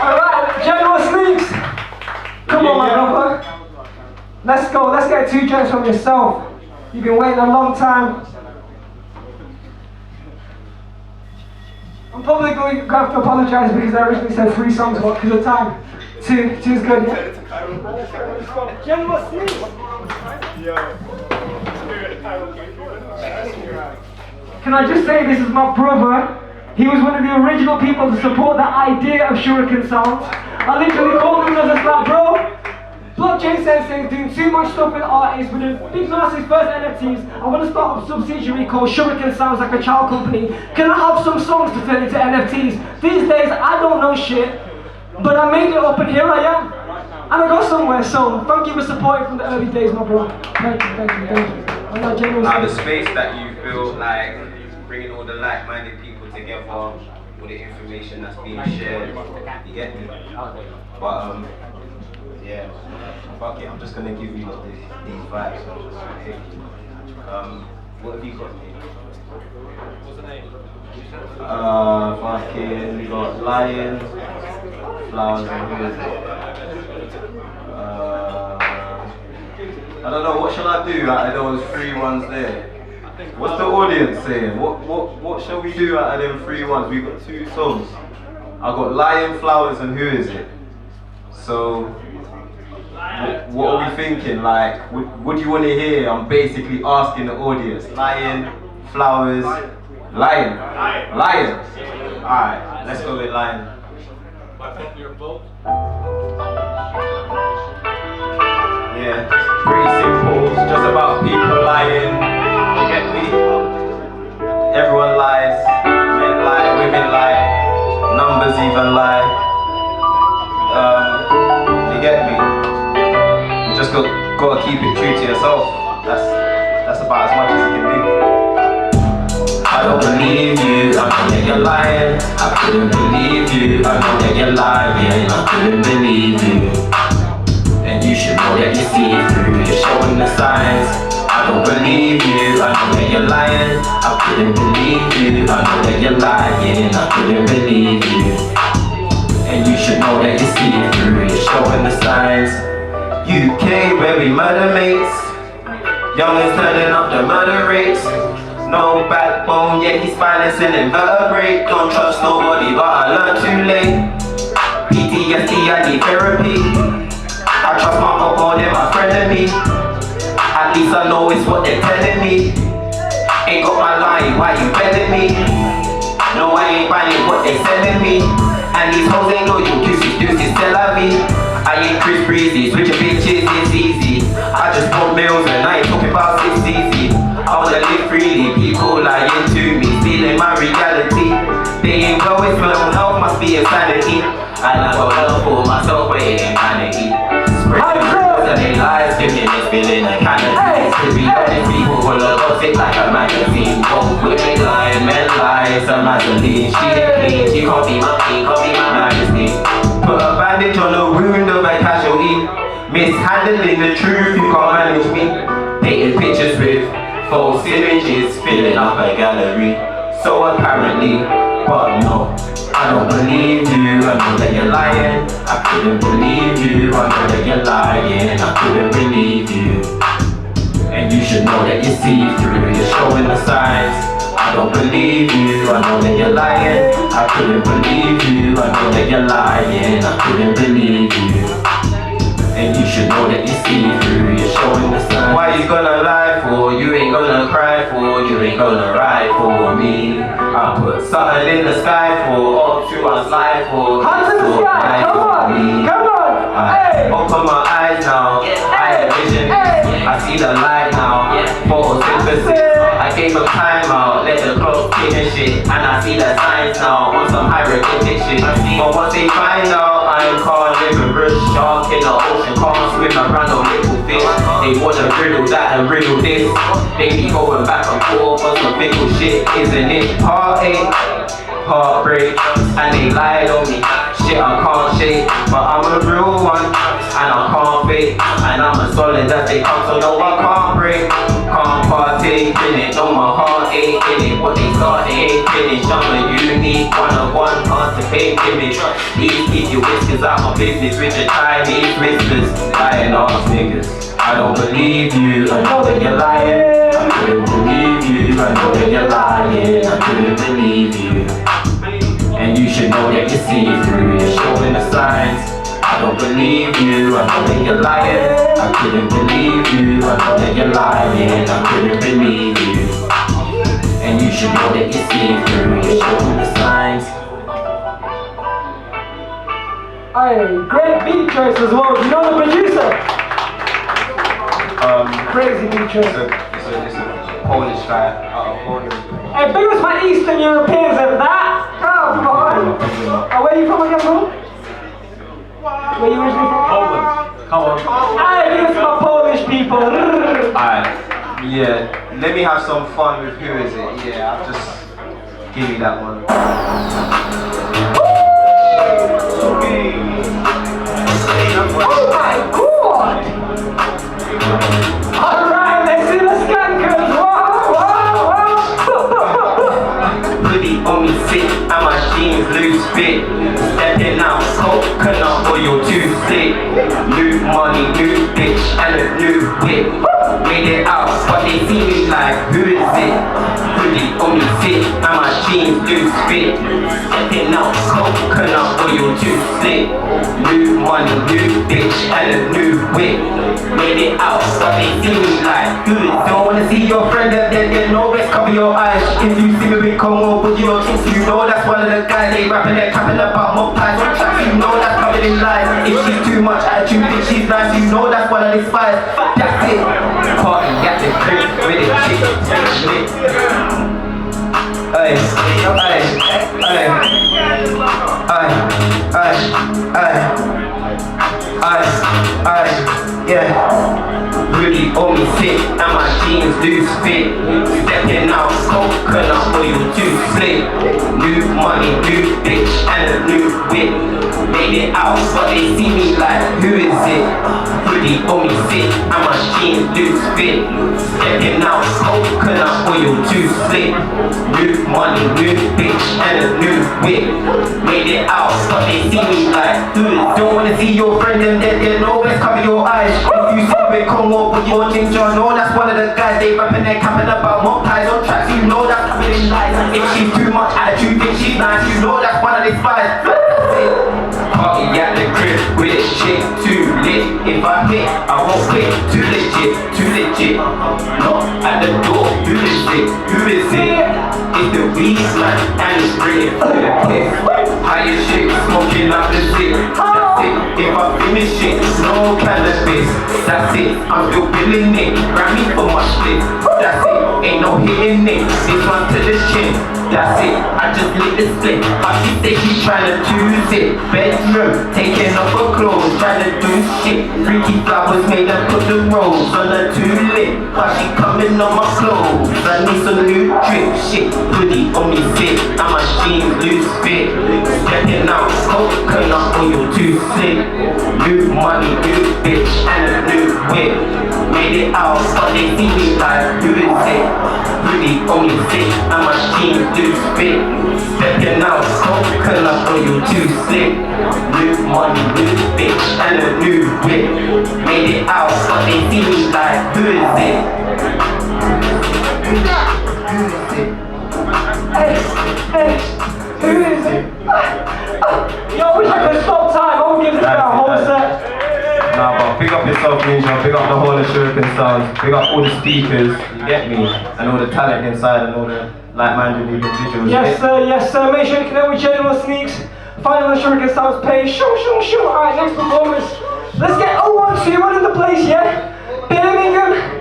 Alright, General Sneeks. Come on, my brother. Let's go. Let's get 2 jokes from yourself. You've been waiting a long time. I'm probably going to have to apologize because I originally said 3 songs, but because of time, 2 is good, yeah? General Sneaks. Can I just say this is my brother? He was one of the original people to support the idea of SHURiKAN Sounds. I literally called him and I was like, bro, Blockchain Sensei is doing too much stuff with artists, with the big massive first NFTs. I want to start a subsidiary called SHURiKAN Sounds, like a child company. Can I have some songs to turn into NFTs? These days, I don't know shit, but I made it up and here I am. And I got somewhere, so thank you for supporting from the early days, my bro. Thank you. Now the space that you feel like bringing all the like-minded people together, all the information that's being shared, you get me? But yeah, fuck it, I'm just gonna give you these vibes. Okay. What have you got here? What's the name? Fucking, we got lion, flowers, and who is it? I don't know, what shall I do out of those 3 ones there? What's the audience saying? What shall we do out of them 3 ones? We've got 2 songs. I've got lion, flowers, and who is it? So, what are we thinking? Like, what do you want to hear? I'm basically asking the audience. Lion, flowers, lion. Lion. Alright, let's go with lion. Yeah, pretty simple. It's just about people lying. You get me? Everyone lies. Men lie, women lie. Numbers even lie. You get me? You just gotta keep it true to yourself. That's about as much as you can do. I don't believe you, I know that you're lying. I couldn't believe you, I know that you're lying. I couldn't believe you. And you should know that you see through, you're showing the signs. I don't believe you, I know that you're lying. I couldn't believe you, I know that you're lying. I couldn't believe you. And you should know that you see through, you're showing the signs. UK, where we murder mates. Youngins turning up the murder rates. No backbone, yeah, he's financing invertebrate. Don't trust nobody, but I learned too late. PTSD, I need therapy. I trust my heart more than my frenemy. At least I know it's what they're telling me. Ain't got my line, why you betting me? No, I ain't buying what they selling me. And these hoes ain't loyal, deuces, Tel Aviv. I ain't Chris Breezy, switching bitches, it's easy. I just want meals and I ain't talking about 6 easy. I wanna live freely, people lying to me, stealing my reality. They ain't well with mental health, must be insanity. And I got love for myself, but it ain't vanity. Spreading rumors and they lies, giving this feeling of candy. To be honest, people full of gossip like a magazine. Both women lie, men lie, it's a magazine. She ain't clean, she can't be my king, can't be my majesty. Put a bandage on the wound of a casualty. Mishandling the truth, you can't manage me. Painting pictures with false images, filling up a gallery. So apparently, but no, I don't believe you. I know that you're lying. I couldn't believe you. I know that you're lying. I couldn't believe you. And you should know that you see through. You're showing the signs. I don't believe you. I know that you're lying. I couldn't believe you. I know that you're lying. I couldn't believe you. And you should know that you see through, you're showing the signs. Why you gonna lie for? You ain't gonna cry for, you ain't gonna ride for me. I put something in the sky for, up to my slide for. Hands in the sky, come on, I open my eyes now, I have vision, I see the light now, photosynthesis. I gave them time out, let the clock tick and shit. And I see the signs now, on some hieroglyphic shit. But once they find out, I'm carnivorous, shark in the ocean, can't swim around no little fish. They wanna riddle that and riddle this. They be going back and forth on some fickle shit, isn't it? Heartache, heartbreak, and they lied on me. Shit I can't shake, but I'm a real one, and I can't fake. And I'm as solid as they come, so no I can't break, can't partake. ain't finished. No, my heart ain't in it. What they start, they ain't finished. I'm a unique one-on-one, hard to paint image. Please keep your whiskers out my business with your Chinese whispers. Lying ass niggas, I don't believe you. I know that you're lying. I couldn't believe you. I know that you're lying. I couldn't believe you. And you should know that you see through. You're showing the signs. I don't believe you, I know that you're lying. I couldn't believe you, I know that you're lying. I couldn't believe you. And you should know that you see through. You're showing the signs. Hey, great beat choice as well. You know the producer? Crazy beat choice. It's a Polish guy out of Poland. Hey, big ups my Eastern Europeans and that. Come on. Where are you from again, bro? Where you originally from? Poland. Come on. Hey, big ups my Polish people. Alright, yeah. Let me have some fun with who is it? Yeah, I'll just give me that one. Oh my god! Alright, let's see the skankers! Hoodie on me fit, and my jeans loose fit. Stepping out, coconut oil too thick. New money, new bitch, and a new whip. Made it out, but they see me like, who is it? Hoodie on me fit, and my jeans loose fit. Stepping out, coconut oil too thick. New money, new bitch, and a new whip. Made it out, but they see me like, who is it? Don't wanna see your friend and then no rest, cover your eyes. If you see me with Congo, but you don't think you know that's one of the guys they rapping, they're capping about more pies on tracks, you know that's covered in lies. If she's too much attitude, think she's nice, you know that's one of the spies. That's it. Party at the crib with a chick, lit. Ay, ay, ay, ay, yeah. Really on me fit, and my jeans loose fit. Stepping out, coconut oil too slick. New money, new bitch, and a new whip. Made it out, but they see me like, who is it? Really on me fit, and my jeans loose fit. Stepping out, coconut oil too slick. New money, new bitch, and a new whip. Made it out, but they see me like, who is it? Don't wanna see your friend and then always cover your eyes. If you see me Congo, but your ginger, know that's one of the guys they rapping, they're capping about more pies on tracks, you know that's covered in lies. If she's too much attitude, think she's nice, you know that's one of the spies. Party at the crib with a chick too lit. If I hit, I won't quit. Too legit, too legit. Knock at the door, who is it? Who is it? It's the weed man and it's bringing for the piss. Higher shit, smoking up the zip. That's it. If I finish it, no cannabis. That's it. I'm still billing it. Grab me for my split. That's it. Ain't no hitting it. This one to the chin. That's it. I just lit the split. How she say she tryna choose it? Bedroom, taking off her clothes, tryna do shit. Freaky flowers made her put the rose on her tulip. How she coming on my clothes? I need some new drip. Shit, hoodie on me fit, and my jeans loose fit. Stepping out, coconut oil too sick. New money, new bitch, and a new whip. Made it out, but they see me like, who is it? Hoodie on me fit, and my jeans loose fit. Stepping out, coconut oil too sick. New money, new bitch, and a new whip. Made it out, but they see me like, who is it? Who is it? Hey, who is it? Yo, I wish I could stop time. I won't give this guy a whole set. Nah, but big up yourself, Ninja. Big up the whole of SHURiKAN Sounds. Big up all the speakers, you get me? And all the talent inside and all the like-minded individuals. Yes, sir, yes, sir. Make sure you connect with General Sneeks. Find on the SHURiKAN Sounds page. Show. Alright, next performance. Let's get 0121 in the place, yeah? Birmingham.